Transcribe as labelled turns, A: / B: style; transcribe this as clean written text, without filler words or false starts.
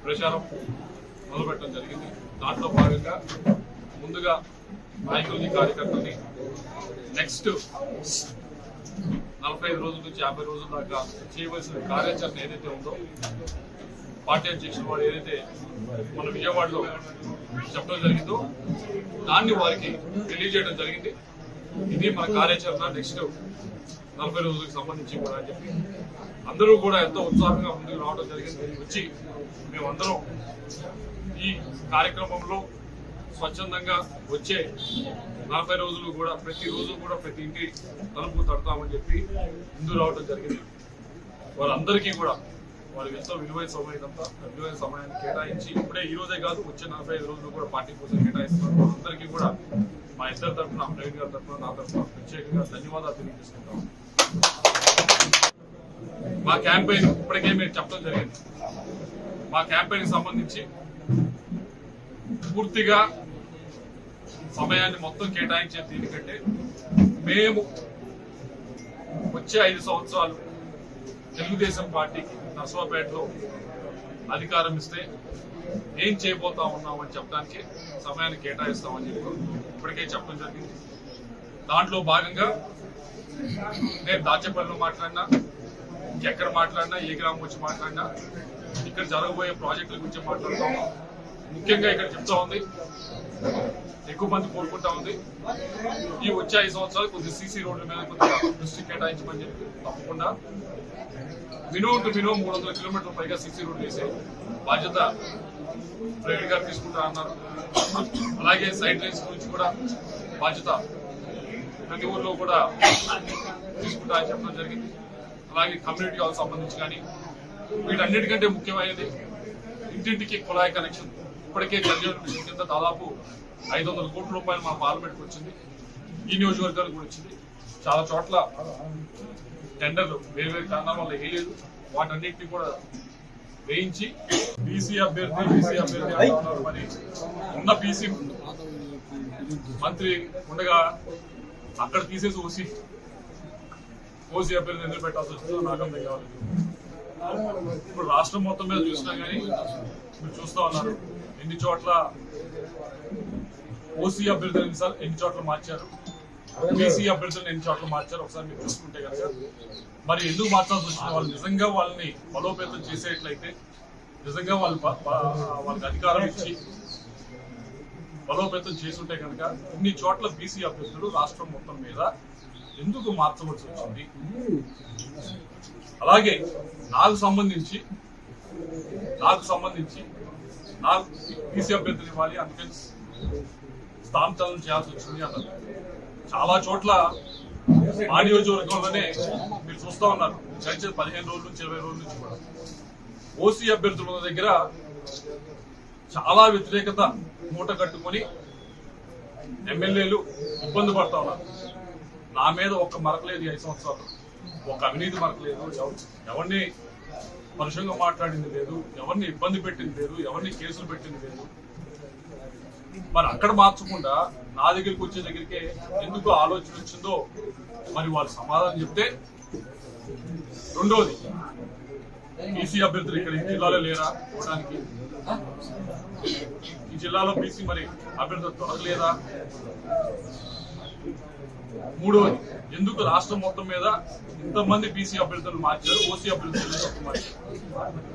A: ప్రచారం మొదలుపెట్టడం జరిగింది. దాంట్లో భాగంగా ముందుగా నాయకుల్ని కార్యకర్తల్ని నెక్స్ట్ 45 రోజుల నుంచి 50 రోజుల దాకా చేయవలసిన కార్యాచరణ ఏదైతే ఉందో పార్టీ అధ్యక్షులు వారు ఏదైతే మన విజయవాడలో చెప్పడం జరిగిందో దాన్ని వారికి తెలియజేయడం జరిగింది. ఇది మన కార్యాచరణ నెక్స్ట్ 40 రోజులకు సంబంధించి కూడా అని చెప్పి అందరూ కూడా ఎంతో ఉత్సాహంగా ముందుకు రావడం జరిగింది. వచ్చి మేమందరం ఈ కార్యక్రమంలో స్వచ్ఛందంగా వచ్చే 40 రోజులు కూడా ప్రతిరోజు కూడా ప్రతి ఇంటి తలుపు తడతామని చెప్పి ముందు రావడం జరిగింది. వారందరికీ కూడా వారికి ఎంతో విలువైన సమయాన్ని కేటాయించి ఇప్పుడే ఈ రోజే కాదు వచ్చే 45 రోజులు కూడా పార్టీ కోసం కేటాయిస్తున్నారు. వారందరికీ కూడా మా ఇద్దరి తరఫున ప్రవీణ్ గారి తరఫున నా తరఫున ప్రత్యేకంగా ధన్యవాదాలు తెలియజేసుకుంటాం. మా క్యాంపెయిన్ ఇప్పటికే మేము చెప్పడం జరిగింది. మా క్యాంపెయిన్ సంబంధించి పూర్తిగా సమయాన్ని మొత్తం కేటాయించే దీనికంటే మేము వచ్చే 5 సంవత్సరాలు తెలుగుదేశం పార్టీకి నర్సరావుపేటలో అధికారం ఇస్తే ఏం చేయబోతా ఉన్నామని చెప్పడానికి సమయాన్ని కేటాయిస్తామని చెప్పి ఇప్పటికే చెప్పడం జరిగింది. దాంట్లో భాగంగా నేను దాచేపల్లిలో మాట్లాడినా, ఎక్కడ మాట్లాడినా, ఏ గ్రామం వచ్చి మాట్లాడినా, ఇక్కడ జరగబోయే ప్రాజెక్టుల గురించి మాట్లాడుతాం. ముఖ్యంగా ఇక్కడ చెప్తా ఉంది, ఎక్కువ మంది కోరుకుంటా ఉంది, ఈ వచ్చే 5 సంవత్సరాలు కొద్దిగా సీసీ రోడ్ల మీద కొద్దిగా దృష్టి కేటాయించమని చెప్పి తప్పకుండా మినిమం 300 కిలోమీటర్ల పైగా సీసీ రోడ్లు వేసే బాధ్యత ప్రవీణ్ గారు తీసుకుంటా అన్నారు. అలాగే సైడ్ లైన్స్ గురించి కూడా బాధ్యత ప్రతి ఊర్లో కూడా తీసుకుంటా అని చెప్పడం జరిగింది. అలాగే కమ్యూనిటీ హాల్ సంబంధించి కానీ వీటన్నిటికంటే ముఖ్యమైనది ఇంటింటికి కుళాయి కనెక్షన్. ఇప్పటికే జలజీవన్ మిషన్ కింద దాదాపు 500 కోట్ల రూపాయలు మా పార్లమెంట్కి వచ్చింది. ఈ నియోజకవర్గానికి కూడా వచ్చింది. చాలా చోట్ల టెండర్లు వేరు కారణాల వల్ల వేయలేదు. వాటన్నిటిని కూడా వేయించి బీసీ అభ్యర్థి అంటున్నారు. మరి ఉన్న బీసీ మంత్రి ఉండగా అక్కడ తీసేసి ఓసీ అభ్యర్థి ఎందుకు పెట్టాల్సి వచ్చిందో నాకు అర్థం కావాలి. ఇప్పుడు రాష్ట్రం మొత్తం మీద చూసినా కానీ మీరు చూస్తా ఉన్నారు ఎన్ని చోట్ల ఓసీ అభ్యర్థులు ఎన్ని చోట్ల మార్చారు, బీసీ అభ్యర్థులను ఎన్ని చోట్ల మార్చారు ఒకసారి మీరు చూసుకుంటే కనుక మరి ఎందుకు మార్చాల్సి వచ్చిన వాళ్ళు నిజంగా వాళ్ళని బలోపేతం చేసేట్లయితే, నిజంగా వాళ్ళకి అధికారం ఇచ్చి బలోపేతం చేసుంటే కనుక ఇన్ని చోట్ల బీసీ అభ్యర్థులు రాష్ట్రం మొత్తం మీద ఎందుకు మార్చవలసి వచ్చింది. అలాగే నాకు సంబంధించి నాకు బీసీ అభ్యర్థులు ఇవ్వాలి, అందుకని స్థానచలనం చేయాల్సి వచ్చింది అన్నారు. చాలా చోట్ల మా నియోజకవర్గంలోనే మీరు చూస్తా ఉన్నారు గడిచిన 15 రోజుల నుంచి 20 రోజుల నుంచి కూడా ఓసీ అభ్యర్థుల దగ్గర చాలా వ్యతిరేకత మూట కట్టుకొని ఎమ్మెల్యేలు ఇబ్బంది పడతా ఉన్నారు. నా మీద ఒక్క మరకలేదు 5 సంవత్సరాలు, ఒక అవినీతి మరకలేదు, ఎవరిని పరుషంగా మాట్లాడింది లేదు, ఎవరిని ఇబ్బంది పెట్టింది లేదు, ఎవరిని కేసులు పెట్టింది లేదు. మరి అక్కడ మార్చకుండా నా దగ్గరికి వచ్చే దగ్గరికే ఎందుకు ఆలోచన వచ్చిందో మరి వాళ్ళు సమాధానం చెప్తే. రెండోది, బీసీ అభ్యర్థులు ఇక్కడ ఈ జిల్లాలో లేరా పోవడానికి? ఈ జిల్లాలో బీసీ మరి అభ్యర్థులు దొరకలేదా? మూడోది, ఎందుకు రాష్ట్రం మొత్తం మీద ఇంతమంది బీసీ అభ్యర్థులు మార్చారు, ఓసీ అభ్యర్థులు మార్చారు?